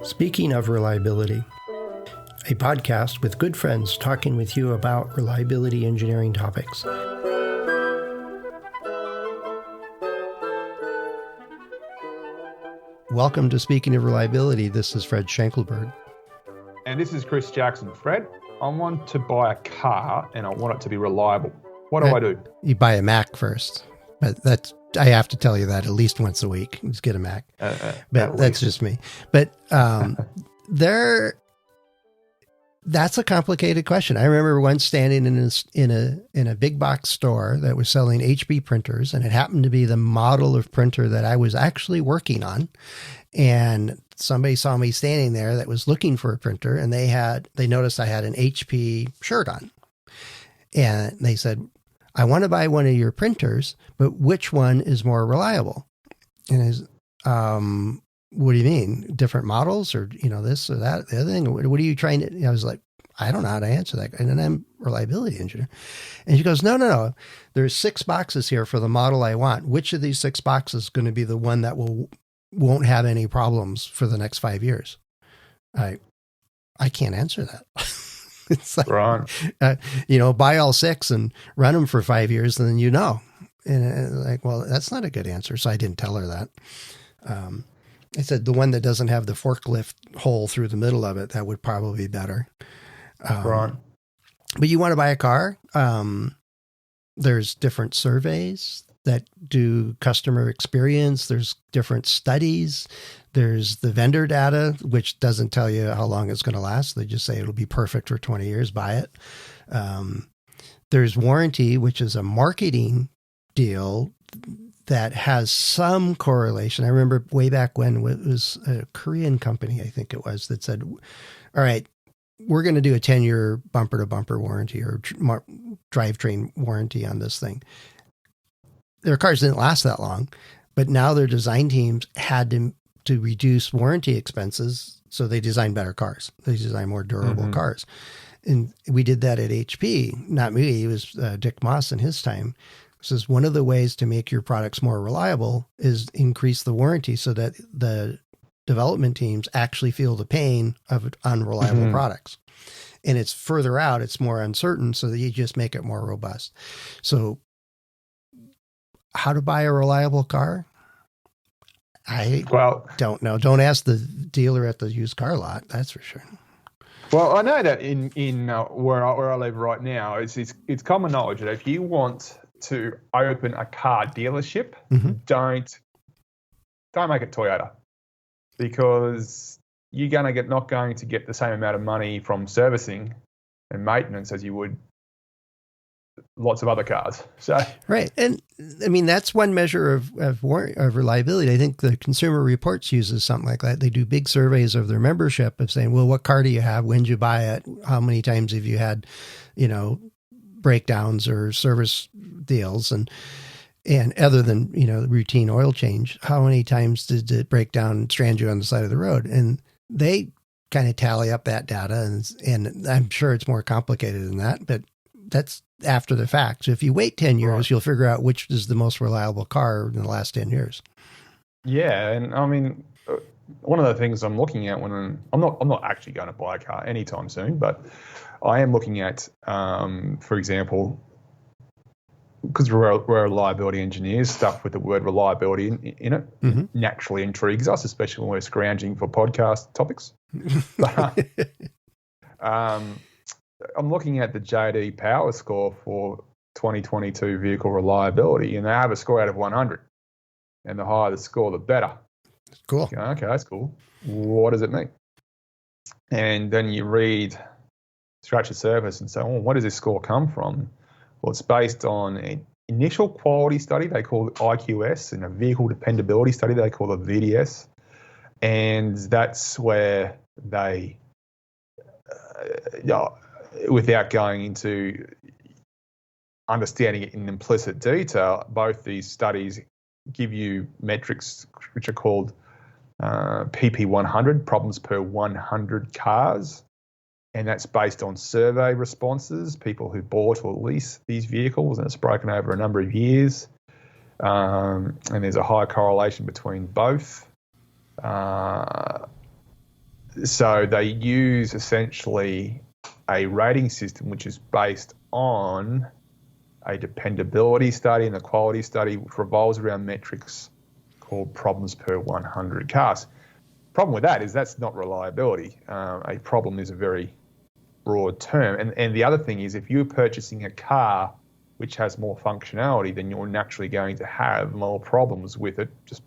Speaking of reliability, a podcast with good friends talking with you about reliability engineering topics. Welcome to Speaking of Reliability. This is Fred Schenkelberg. And this is Chris Jackson. Fred, I want to buy a car and I want it to be reliable. What do I do? You buy a Mac first. But I have to tell you that at least once a week. Just get a Mac. But that's just me. But that's a complicated question. I remember once standing in a big box store that was selling HP printers, and it happened to be the model of printer that I was actually working on. And somebody saw me standing there that was looking for a printer, and they noticed I had an HP shirt on. And they said, "I want to buy one of your printers, but which one is more reliable?" And I was, "What do you mean? Different models or, this or that, the other thing? What are you trying to," I was like, "I don't know how to answer that." And then I'm a reliability engineer. And she goes, No. There's 6 boxes here for the model I want. Which of these 6 boxes is going to be the one that won't have any problems for the next 5 years? I can't answer that. It's like, right. Buy all 6 and run them for 5 years, and then And like, well, that's not a good answer. So I didn't tell her that. I said the one that doesn't have the forklift hole through the middle of it, that would probably be better. Right. But you want to buy a car. There's different surveys that do customer experience. There's different studies. There's the vendor data, which doesn't tell you how long it's going to last. They just say it'll be perfect for 20 years, buy it. There's warranty, which is a marketing deal that has some correlation. I remember way back when it was a Korean company, I think it was, that said, all right, we're going to do a 10-year bumper-to-bumper warranty or drivetrain warranty on this thing. Their cars didn't last that long, but now their design teams had to reduce warranty expenses, so they designed better cars. They designed more durable cars. And we did that at HP. Not me, it was Dick Moss in his time. Says one of the ways to make your products more reliable is increase the warranty so that the development teams actually feel the pain of unreliable products. And it's further out, it's more uncertain, so that you just make it more robust. So how to buy a reliable car? I don't know. Don't ask the dealer at the used car lot, that's for sure. Well, I know that in where I live right now, it's common knowledge that if you want to open a car dealership, don't make it Toyota, because you're not going to get the same amount of money from servicing and maintenance as you would lots of other cars. So right, and I mean that's one measure of reliability. I think the Consumer Reports uses something like that. They do big surveys of their membership of saying, well, what car do you have? When did you buy it? How many times have you had, breakdowns or service deals, and other than routine oil change, how many times did it break down and strand you on the side of the road? And they kind of tally up that data, and I'm sure it's more complicated than that, but that's after the fact. So if you wait 10 years, you'll figure out which is the most reliable car in the last 10 years. Yeah, and I mean, one of the things I'm looking at when I'm not actually going to buy a car anytime soon, but I am looking at, for example, because we're reliability engineers, stuff with the word reliability in it naturally intrigues us, especially when we're scrounging for podcast topics. But, I'm looking at the JD Power Score for 2022 vehicle reliability, and they have a score out of 100. And the higher the score, the better. Cool. Okay, that's cool. What does it mean? And then you scratch the surface and say, what does this score come from? Well, it's based on an initial quality study they call IQS and a vehicle dependability study they call the VDS. And that's where they, without going into understanding it in implicit detail, both these studies give you metrics which are called PP100, problems per 100 cars. And that's based on survey responses, people who bought or leased these vehicles, and it's broken over a number of years. And there's a high correlation between both. So they use essentially a rating system which is based on a dependability study and a quality study which revolves around metrics called problems per 100 cars. Problem with that is that's not reliability. A problem is a very broad term. And the other thing is if you're purchasing a car which has more functionality, then you're naturally going to have more problems with it just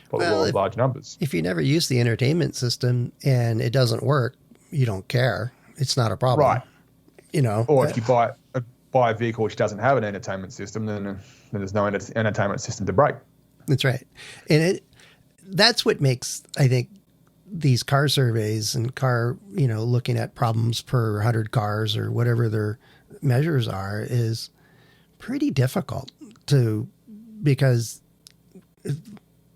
by the law of large numbers. If you never use the entertainment system and it doesn't work, you don't care. It's not a problem. Right. You know. Or if you buy a vehicle which doesn't have an entertainment system, then there's no entertainment system to break. That's right. And that's what makes, I think, these car surveys and looking at problems per 100 cars or whatever their measures are is pretty difficult because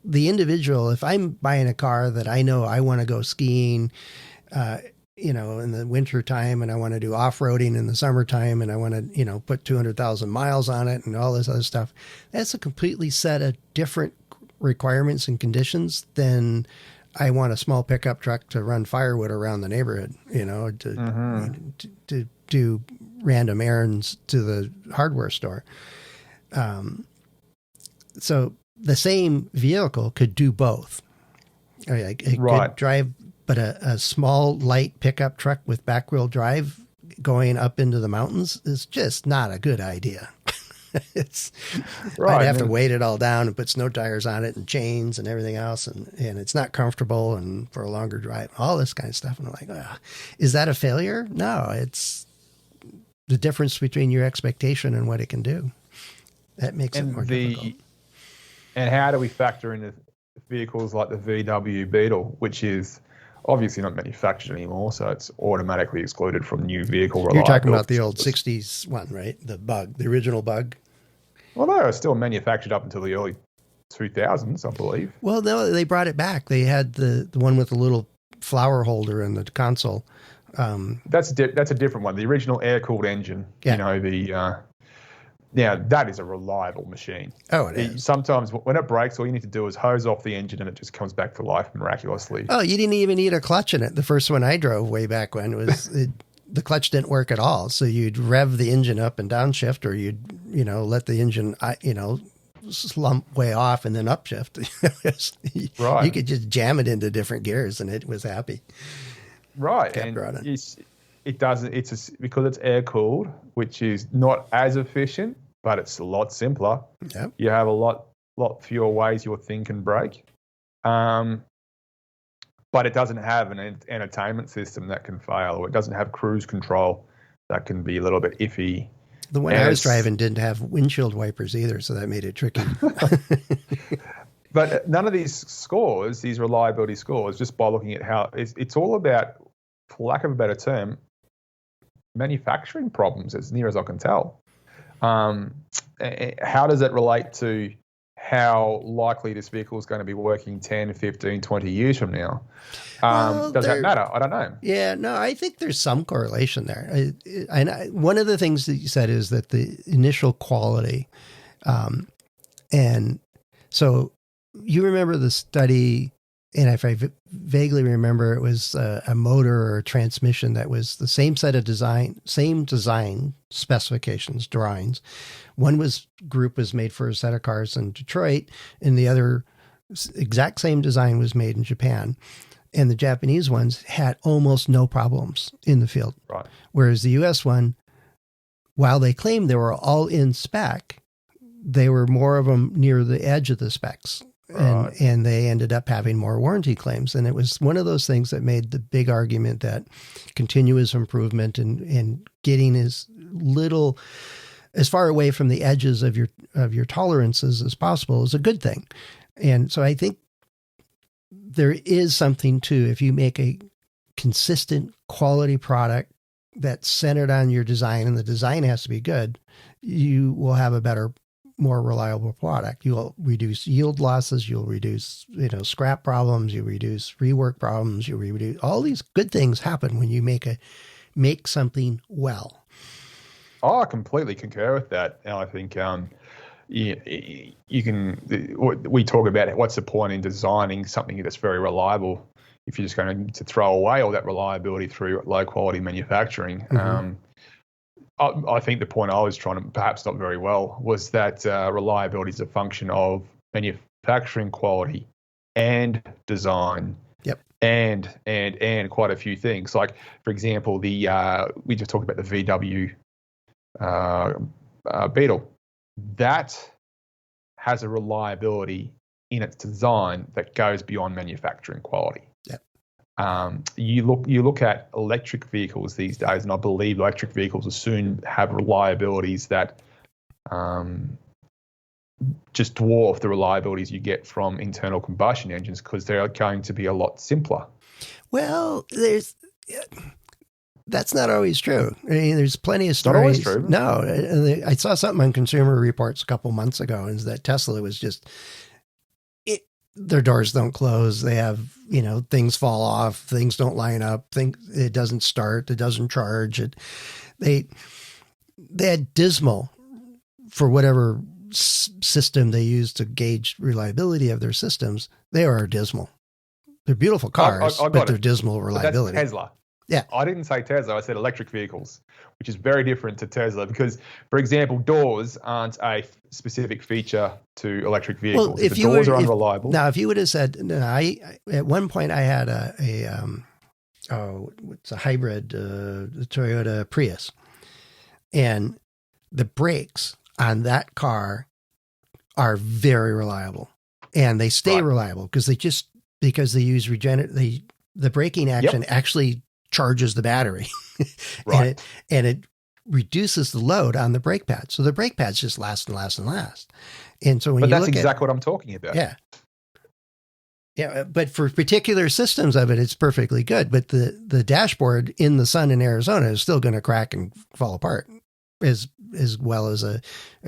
the individual, if I'm buying a car that I know I want to go skiing, in the winter time and I want to do off-roading in the summertime and I want to, put 200,000 miles on it and all this other stuff, that's a completely set of different requirements and conditions than I want a small pickup truck to run firewood around the neighborhood, to do random errands to the hardware store. So the same vehicle could do both. It could drive, but a small light pickup truck with back wheel drive going up into the mountains is just not a good idea. I'd have to weight it all down and put snow tires on it and chains and everything else. And it's not comfortable and for a longer drive, all this kind of stuff. And I'm like, is that a failure? No, it's the difference between your expectation and what it can do. That makes it more difficult. And how do we factor into vehicles like the VW Beetle, which is obviously not manufactured anymore, so it's automatically excluded from new vehicle reliability. You're talking about the old 60s one, right? The original Bug? Well, no, it was still manufactured up until the early 2000s, I believe. Well, no, they brought it back. They had the one with the little flower holder in the console. That's a different one. The original air-cooled engine, that is a reliable machine. Oh, it is. Sometimes when it breaks, all you need to do is hose off the engine and it just comes back to life miraculously. Oh, you didn't even need a clutch in it. The first one I drove way back when was the clutch didn't work at all. So you'd rev the engine up and downshift, or you'd, let the engine, slump way off and then upshift. Right. You could just jam it into different gears and it was happy. Right. Kept running. It doesn't. Because it's air cooled, which is not as efficient, but it's a lot simpler. Yep. You have a lot fewer ways your thing can break. But it doesn't have an entertainment system that can fail, or it doesn't have cruise control that can be a little bit iffy. The one I was driving didn't have windshield wipers either, so that made it tricky. But none of these scores, these reliability scores, just by looking at how it's all about, for lack of a better term, manufacturing problems, as near as I can tell. How does it relate to how likely this vehicle is going to be working 10, 15, 20 years from now? Does that matter? I don't know. Yeah, no, I think there's some correlation there. One of the things that you said is that the initial quality, and so you remember the study, and if I vaguely remember, it was a motor or a transmission that was the same design specifications, drawings. One group was made for a set of cars in Detroit, and the other exact same design was made in Japan. And the Japanese ones had almost no problems in the field. Right. Whereas the US one, while they claimed they were all in spec, they were more of them near the edge of the specs. Right. And they ended up having more warranty claims. And it was one of those things that made the big argument that continuous improvement and getting as far away from the edges of your tolerances as possible is a good thing. And so I think there is something to, if you make a consistent quality product that's centered on your design, and the design has to be good, you will have a better, more reliable product. You'll reduce yield losses. You'll reduce, scrap problems. You reduce rework problems. You reduce all these good things happen when you make something well. Oh, I completely concur with that. And I think, you can. We talk about it. What's the point in designing something that's very reliable if you're just going to throw away all that reliability through low quality manufacturing? Mm-hmm. I think the point I was trying to, perhaps not very well, was that reliability is a function of manufacturing quality and design. Yep. And quite a few things. Like, for example, we just talked about the VW Beetle. That has a reliability in its design that goes beyond manufacturing quality. Yep. You look at electric vehicles these days, and I believe electric vehicles will soon have reliabilities that just dwarf the reliabilities you get from internal combustion engines, because they're going to be a lot simpler. Well, that's not always true. I mean, there's plenty of stories. Not always true. No, I saw something on Consumer Reports a couple months ago, and that Tesla was just their doors don't close. They have, things fall off, things don't line up, it doesn't start, it doesn't charge. They had dismal, for whatever system they use to gauge reliability of their systems. They are dismal. They're beautiful cars, but they're dismal reliability. That's Tesla. Yeah. I didn't say Tesla. I said electric vehicles, which is very different to Tesla because, for example, doors aren't a specific feature to electric vehicles. Well, if the doors are unreliable. Now, if you would have said, at one point I had it's a hybrid Toyota Prius, and the brakes on that car are very reliable, and they stay reliable because they use the braking action actually charges the battery, right? and it reduces the load on the brake pads, so the brake pads just last and last and last. And so that's exactly what I'm talking about. Yeah. But for particular systems of it, it's perfectly good. But the dashboard in the sun in Arizona is still going to crack and fall apart, as well as a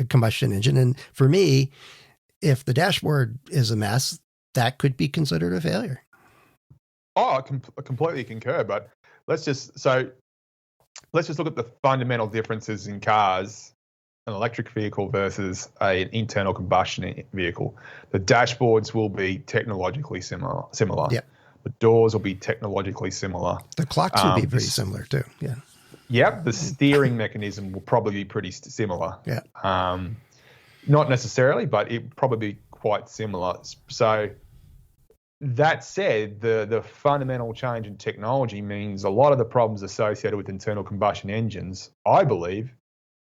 combustion engine. And for me, if the dashboard is a mess, that could be considered a failure. Oh, I completely concur. But let's just look at the fundamental differences in cars, an electric vehicle versus an internal combustion vehicle. The dashboards will be technologically similar. Yeah. The doors will be technologically similar. The clocks will be pretty similar too. Yeah. Yep. The steering mechanism will probably be pretty similar. Yeah. Not necessarily, but it probably be quite similar. So that said, the fundamental change in technology means a lot of the problems associated with internal combustion engines, I believe,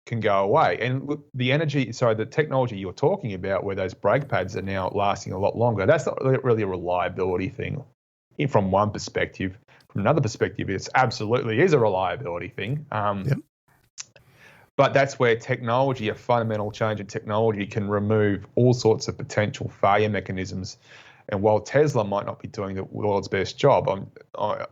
can go away. And the technology you're talking about, where those brake pads are now lasting a lot longer, that's not really a reliability thing from one perspective. From another perspective, it absolutely is a reliability thing. But that's where technology, a fundamental change in technology, can remove all sorts of potential failure mechanisms. And while Tesla might not be doing the world's best job, I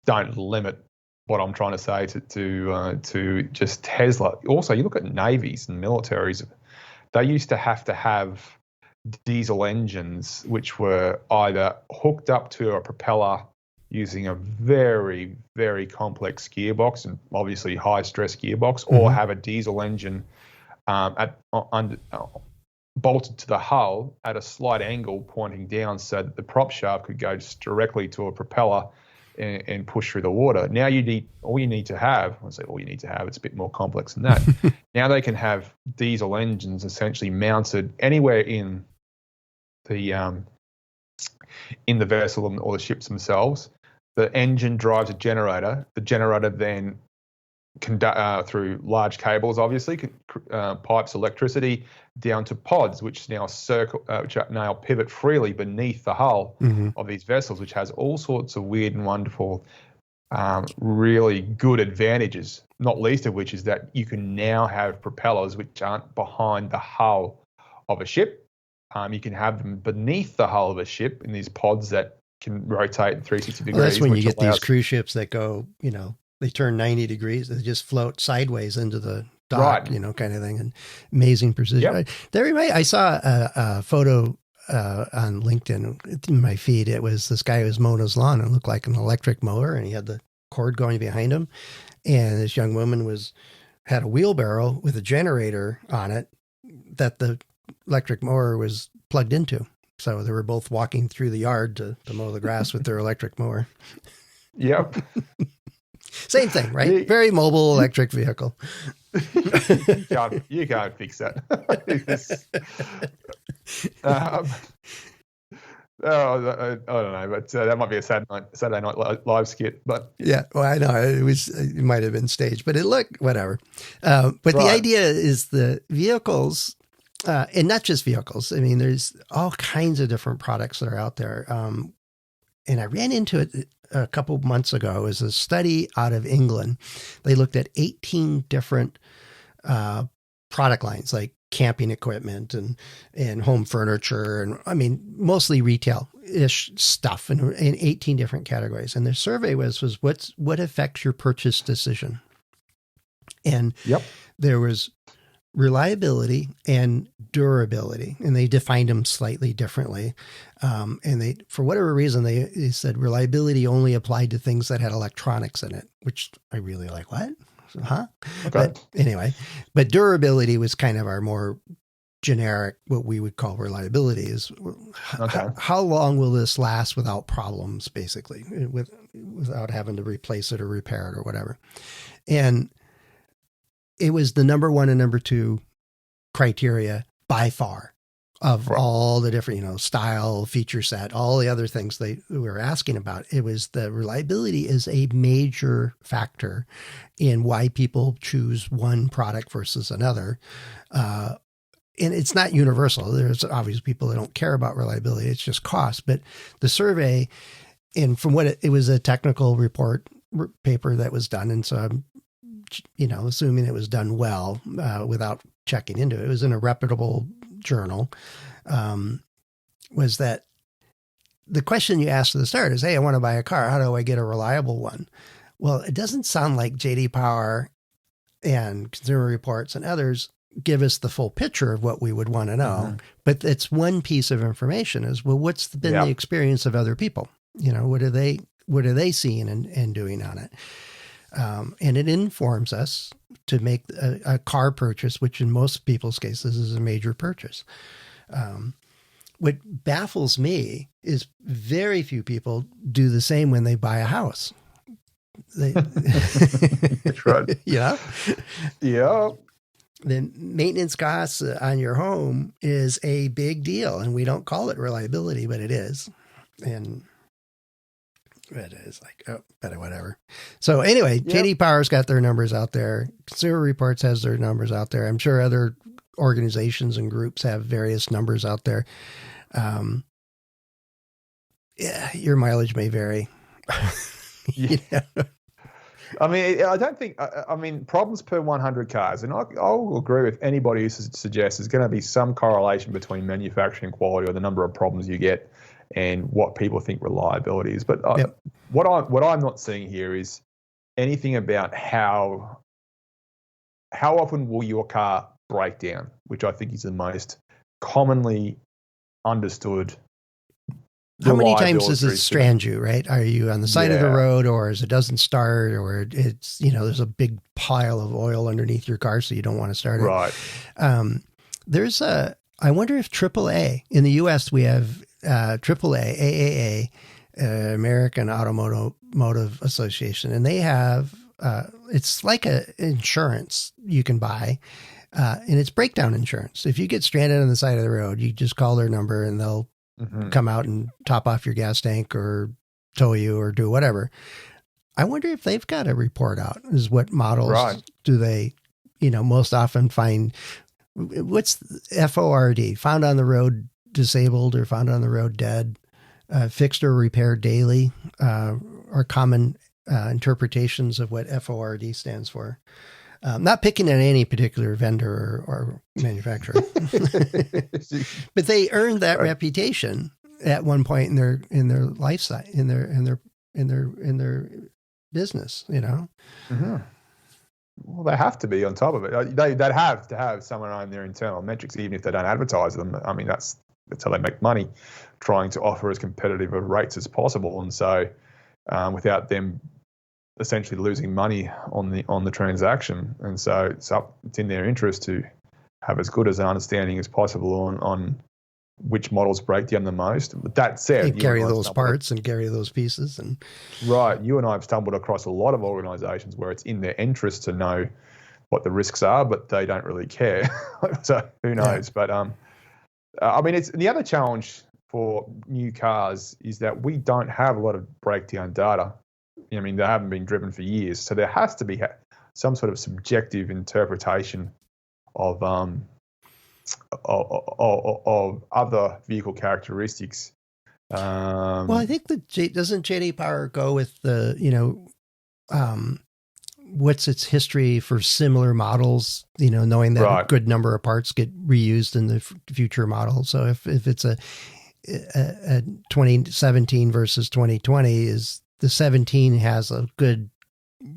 don't limit what I'm trying to say to just Tesla. Also, you look at navies and militaries; they used to have diesel engines which were either hooked up to a propeller using a very, very complex gearbox, and obviously high stress gearbox, or have a diesel engine bolted to the hull at a slight angle pointing down so that the prop shaft could go just directly to a propeller and push through the water. Now all you need to have, it's a bit more complex than that. Now they can have diesel engines essentially mounted anywhere in the vessel or the ships themselves. The engine drives a generator. The generator then through large cables, obviously, pipes electricity down to pods, which now pivot freely beneath the hull of these vessels, which has all sorts of weird and wonderful, really good advantages. Not least of which is that you can now have propellers which aren't behind the hull of a ship. You can have them beneath the hull of a ship in these pods that can rotate 360 degrees. Well, that's when you get these cruise ships that go, they turn 90 degrees. They just float sideways into the dock, kind of thing. And amazing precision. Yep. I saw a photo on LinkedIn in my feed. It was this guy who was mowing his lawn and it looked like an electric mower, and he had the cord going behind him. And this young woman was had a wheelbarrow with a generator on it that the electric mower was plugged into. So they were both walking through the yard to mow the grass with their electric mower. Yep. Same thing, right? Very mobile electric vehicle. You can't fix that. I don't know, but that might be a Saturday Night Live skit. But yeah, well, I know it might have been staged, but it looked whatever. But right. The idea is the vehicles, and not just vehicles. I mean, there's all kinds of different products that are out there. And I ran into it a couple months ago. It was a study out of England. They looked at 18 different product lines, like camping equipment and home furniture, and I mean mostly retail-ish stuff in 18 different categories. And their survey was what affects your purchase decision. And there was reliability and durability, and they defined them slightly differently. And they, for whatever reason, they said reliability only applied to things that had electronics in it, which I really like. What? Huh? Okay. But anyway, but durability was kind of our more generic, what we would call reliability is how long will this last without problems, basically, without having to replace it or repair it or whatever. And it was the number one and number two criteria by far of all the different, style, feature set, all the other things they were asking about. It was the reliability is a major factor in why people choose one product versus another. And it's not universal. There's obviously people that don't care about reliability. It's just cost. But the survey, and from what it was a technical report paper that was done. And so I'm, assuming it was done well without checking into it. It was in a reputable journal, was that the question you asked at the start is, hey, I want to buy a car. How do I get a reliable one? Well, it doesn't sound like JD Power and Consumer Reports and others give us the full picture of what we would want to know. But it's one piece of information is, well, what's been the experience of other people? What are they seeing and doing on it? And it informs us to make a car purchase, which in most people's cases is a major purchase. What baffles me is very few people do the same when they buy a house. That's right. Yeah. Yeah. The maintenance costs on your home is a big deal, and we don't call it reliability, but it is. And it is like, but whatever. So anyway, JD Power's got their numbers out there. Consumer Reports has their numbers out there. I'm sure other organizations and groups have various numbers out there. Your mileage may vary. I mean, I don't think, problems per 100 cars. And I'll agree with anybody who suggests there's going to be some correlation between manufacturing quality or the number of problems you get and what people think reliability is. But what I'm not seeing here is anything about how often will your car break down, which I think is the most commonly understood. How many times does it strand you, right? Are you on the side of the road, or as it doesn't start, or it's, there's a big pile of oil underneath your car, so you don't want to start it. Right. I wonder if AAA, in the U.S. we have AAA, AAA, American Automotive Association, and they have, it's like a insurance you can buy, and it's breakdown insurance. If you get stranded on the side of the road, you just call their number and they'll come out and top off your gas tank or tow you or do whatever. I wonder if they've got a report out. Is what models do they, most often find? What's FORD? Found on the road disabled or found on the road dead, fixed or repaired daily, are common interpretations of what FORD stands for. Not picking on any particular vendor or manufacturer, but they earned that reputation at one point in their life in their business. Well, they have to be on top of it. They'd have to have someone on their internal metrics, even if they don't advertise them. I mean, that's how they make money, trying to offer as competitive a rates as possible. And so, without them essentially losing money on the transaction. And so it's in their interest to have as good as an understanding as possible on which models break down the most. But that said, and carry those parts and carry those pieces. And right, you and I have stumbled across a lot of organizations where it's in their interest to know what the risks are, but they don't really care. So who knows? Yeah. But I mean, it's the other challenge for new cars is that we don't have a lot of breakdown data. I mean, they haven't been driven for years, so there has to be some sort of subjective interpretation of other vehicle characteristics. Well, I think doesn't J.D. Power go with the what's its history for similar models? Knowing that a good number of parts get reused in the future model. So if it's a 2017 versus 2020, is the 17 has a good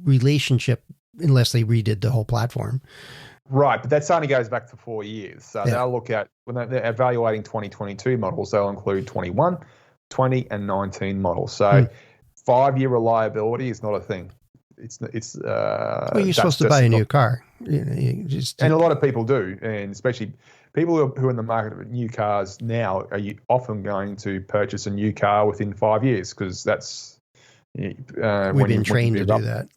relationship unless they redid the whole platform. Right, but that only goes back to 4 years. So they'll look at, when they're evaluating 2022 models, they'll include 21, 20, and 19 models. So 5-year reliability is not a thing. It's well, you're supposed to buy a new car. And a lot of people do, and especially people who are in the market for new cars now are often going to purchase a new car within 5 years because that's we've been trained to do that.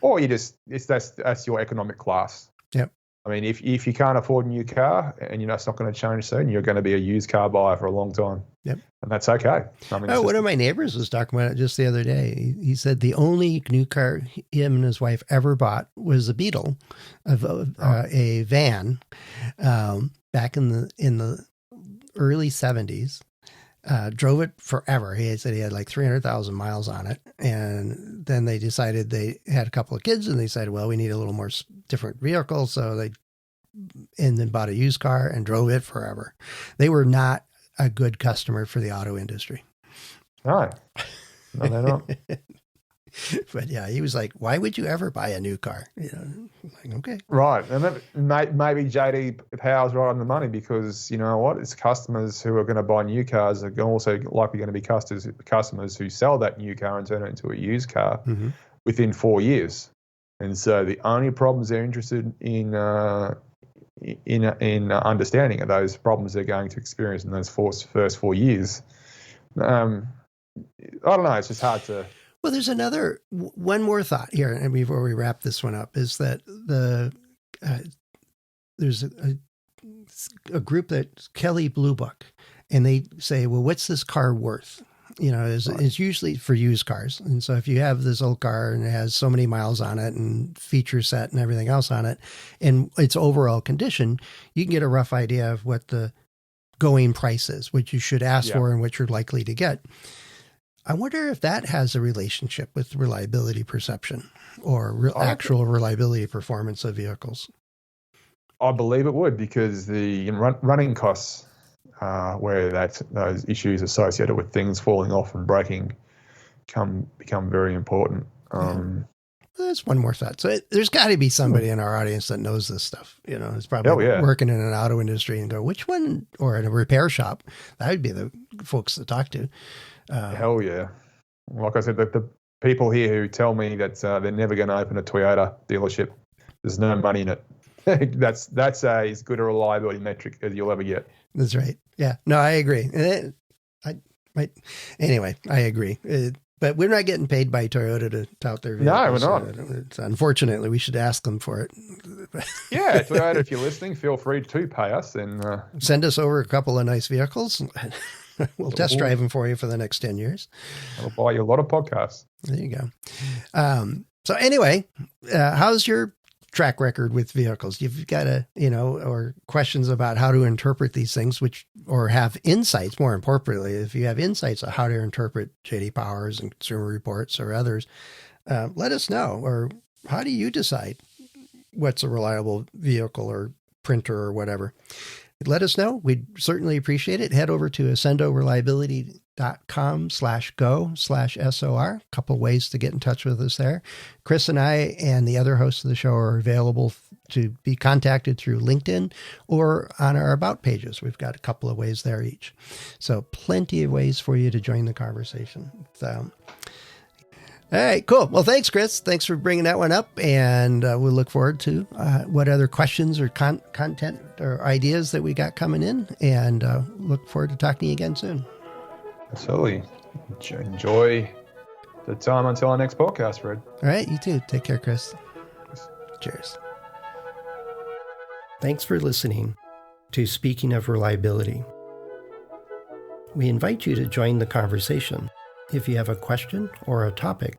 Or that's your economic class. Yep. I mean, if you can't afford a new car and it's not going to change soon, you're going to be a used car buyer for a long time. Yep. And that's okay. I mean, one of my neighbors was talking about it just the other day. He said the only new car him and his wife ever bought was a Beetle, a van, back in the early 70s. Drove it forever. He said he had like 300,000 miles on it. And then they decided they had a couple of kids and they said, well, we need a little more different vehicle. So then bought a used car and drove it forever. They were not a good customer for the auto industry. No, they're not. But yeah, he was like, why would you ever buy a new car? Like, okay. Right. And maybe JD Power's right on the money because, you know what, it's customers who are going to buy new cars are also likely going to be customers who sell that new car and turn it into a used car within 4 years. And so the only problems they're interested in understanding are those problems they're going to experience in those first 4 years. I don't know. It's just hard to... Well, there's one more thought here, and before we wrap this one up, is that there's a group that's Kelley Blue Book, and they say, well, what's this car worth? It's usually for used cars. And so if you have this old car and it has so many miles on it and feature set and everything else on it, and its overall condition, you can get a rough idea of what the going price is, what you should ask for and what you're likely to get. I wonder if that has a relationship with reliability perception or actual reliability performance of vehicles. I believe it would, because the running costs, where those issues associated with things falling off and breaking become very important. There's one more thought. So there's got to be somebody in our audience that knows this stuff. It's probably working in an auto industry and go, which one, or in a repair shop. That would be the folks to talk to. Hell yeah. Like I said, the people here who tell me that they're never going to open a Toyota dealership, there's no money in it. That's as good a reliability metric as you'll ever get. That's right. Yeah. No, I agree. Anyway, I agree. But we're not getting paid by Toyota to tout their vehicles. No, we're not. Unfortunately, we should ask them for it. Yeah, Toyota, if you're listening, feel free to pay us and send us over a couple of nice vehicles. We'll test drive them for you for the next 10 years. I'll buy you a lot of podcasts. There you go. So anyway, how's your track record with vehicles? You've got or questions about how to interpret these things, or have insights, more importantly, if you have insights on how to interpret J.D. Powers and Consumer Reports or others, let us know. Or how do you decide what's a reliable vehicle or printer or whatever? Let us know. We'd certainly appreciate it. Head over to accendoreliability.com/go/SOR. A couple ways to get in touch with us there. Chris and I and the other hosts of the show are available to be contacted through LinkedIn or on our About pages. We've got a couple of ways there each. So plenty of ways for you to join the conversation. All right, cool. Well, thanks, Chris. Thanks for bringing that one up. And we'll look forward to what other questions or content or ideas that we got coming in. And look forward to talking to you again soon. Absolutely. Enjoy the time until our next podcast, Fred. All right, you too. Take care, Chris. Cheers. Thanks for listening to Speaking of Reliability. We invite you to join the conversation. If you have a question or a topic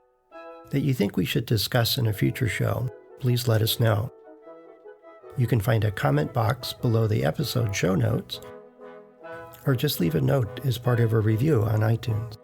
that you think we should discuss in a future show, please let us know. You can find a comment box below the episode show notes, or just leave a note as part of a review on iTunes.